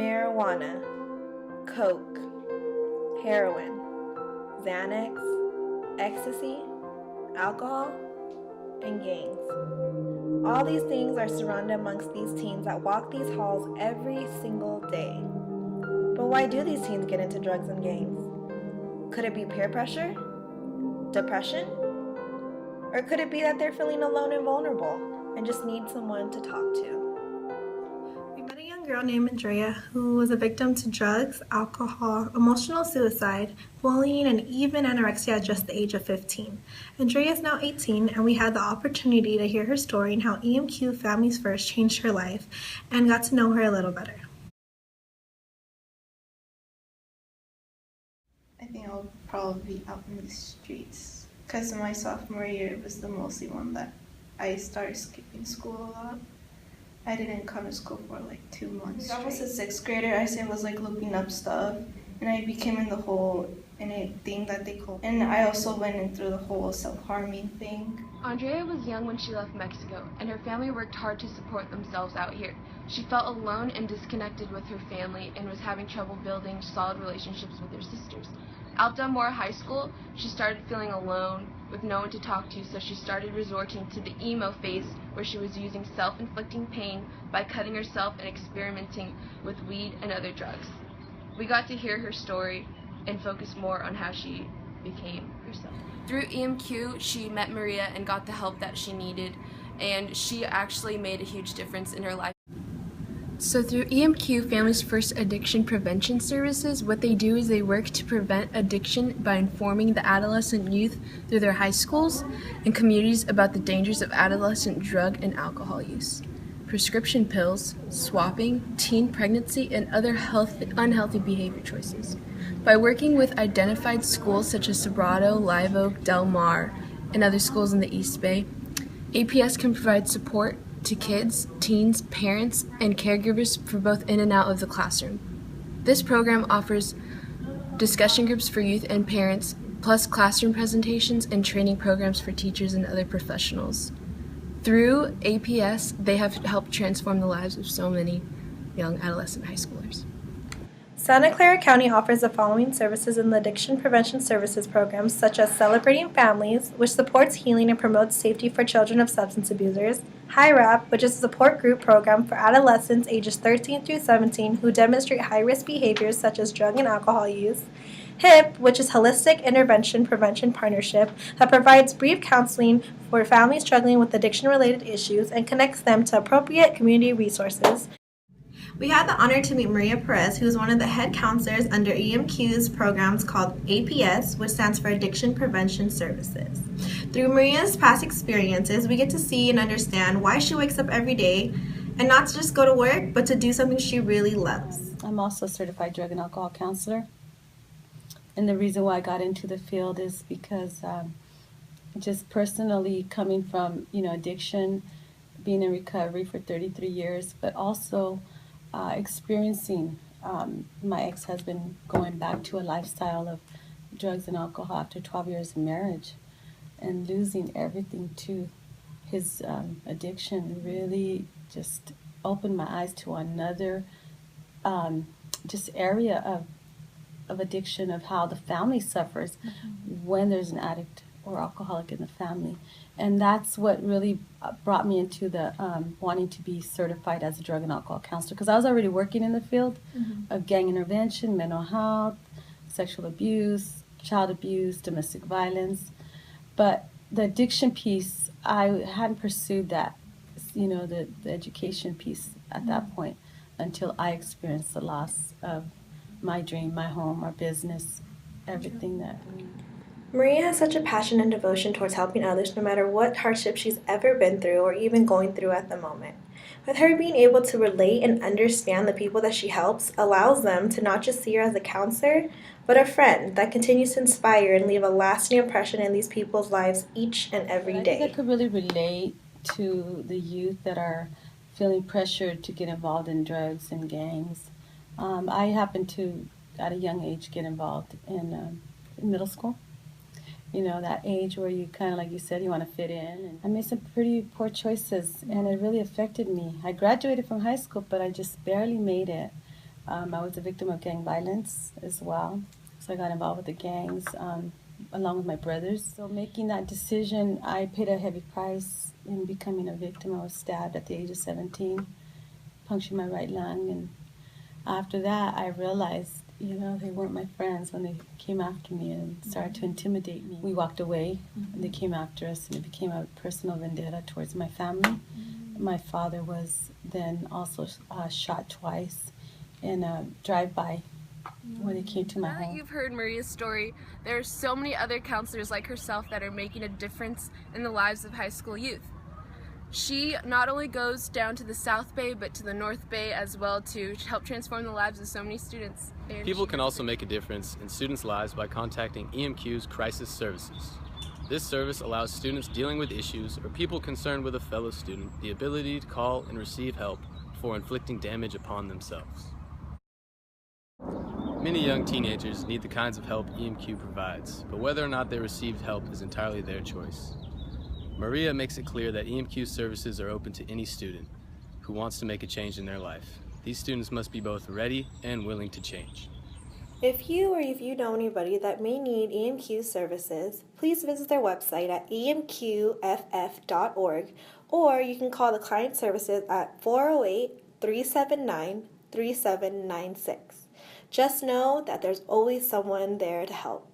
marijuana, coke, heroin, Xanax, ecstasy, alcohol, and gangs. All these things are surrounded amongst these teens that walk these halls every single day. But why do these teens get into drugs and gangs? Could it be peer pressure? Depression? Or could it be that they're feeling alone and vulnerable and just need someone to talk to? We met a young girl named Andrea who was a victim to drugs, alcohol, emotional suicide, bullying, and even anorexia at just the age of 15. Andrea is now 18, and we had the opportunity to hear her story and how EMQ Families First changed her life and got to know her a little better. I think I'll probably be out in the streets because my sophomore year was the mostly one that I started skipping school a lot. I didn't come to school for like 2 months. I was a 6th grader. I was like looking up stuff, and I became in the whole thing that they call. And I also went in through the whole self-harming thing. Andrea was young when she left Mexico, and her family worked hard to support themselves out here. She felt alone and disconnected with her family and was having trouble building solid relationships with her sisters. At Dunmore High School, she started feeling alone with no one to talk to, so she started resorting to the emo phase where she was using self-inflicting pain by cutting herself and experimenting with weed and other drugs. We got to hear her story and focus more on how she became herself. Through EMQ, she met Maria and got the help that she needed, and she actually made a huge difference in her life. So through EMQ Families First Addiction Prevention Services, what they do is they work to prevent addiction by informing the adolescent youth through their high schools and communities about the dangers of adolescent drug and alcohol use, prescription pills, swapping, teen pregnancy, and other unhealthy behavior choices. By working with identified schools such as Sobrato, Live Oak, Del Mar, and other schools in the East Bay, APS can provide support to kids, teens, parents, and caregivers for both in and out of the classroom. This program offers discussion groups for youth and parents, plus classroom presentations and training programs for teachers and other professionals. Through APS, they have helped transform the lives of so many young adolescent high schoolers. Santa Clara County offers the following services in the Addiction Prevention Services programs, such as Celebrating Families, which supports healing and promotes safety for children of substance abusers, HIRAP, which is a support group program for adolescents ages 13 through 17 who demonstrate high-risk behaviors such as drug and alcohol use, HIP, which is Holistic Intervention Prevention Partnership that provides brief counseling for families struggling with addiction-related issues and connects them to appropriate community resources. We had the honor to meet Maria Perez, who is one of the head counselors under EMQ's programs called APS, which stands for Addiction Prevention Services. Through Maria's past experiences, we get to see and understand why she wakes up every day and not to just go to work, but to do something she really loves. I'm also a certified drug and alcohol counselor. And the reason why I got into the field is because just personally coming from, addiction, being in recovery for 33 years, but also experiencing my ex-husband going back to a lifestyle of drugs and alcohol after 12 years of marriage and losing everything to his addiction really just opened my eyes to another just area of addiction, of how the family suffers when there's an addict or alcoholic in the family. And that's what really brought me into the wanting to be certified as a drug and alcohol counselor, because I was already working in the field of gang intervention, mental health, sexual abuse, child abuse, domestic violence. But the addiction piece, I hadn't pursued that, the education piece at that point until I experienced the loss of my dream, my home, our business, everything that. Maria has such a passion and devotion towards helping others no matter what hardship she's ever been through or even going through at the moment. With her being able to relate and understand the people that she helps allows them to not just see her as a counselor, but a friend that continues to inspire and leave a lasting impression in these people's lives each and every day. I think I could really relate to the youth that are feeling pressured to get involved in drugs and gangs. I happened to, at a young age, get involved in middle school. That age where you kind of, like you said, you want to fit in. And I made some pretty poor choices, and it really affected me. I graduated from high school, but I just barely made it. I was a victim of gang violence as well. So I got involved with the gangs along with my brothers. So making that decision, I paid a heavy price in becoming a victim. I was stabbed at the age of 17, punctured my right lung. And after that, I realized, they weren't my friends when they came after me and started to intimidate me. We walked away, and they came after us, and it became a personal vendetta towards my family. My father was then also shot twice in a drive-by where they came to my Now that home. you've heard Maria's story, there are so many other counselors like herself that are making a difference in the lives of high school youth. She not only goes down to the South Bay, but to the North Bay as well to help transform the lives of so many students. And People can also make a difference in students' lives by contacting EMQ's Crisis Services. This service allows students dealing with issues or people concerned with a fellow student the ability to call and receive help before inflicting damage upon themselves. Many young teenagers need the kinds of help EMQ provides, but whether or not they received help is entirely their choice. Maria makes it clear that EMQ services are open to any student who wants to make a change in their life. These students must be both ready and willing to change. If you know anybody that may need EMQ services, please visit their website at emqff.org, or you can call the client services at 408-379-3796. Just know that there's always someone there to help.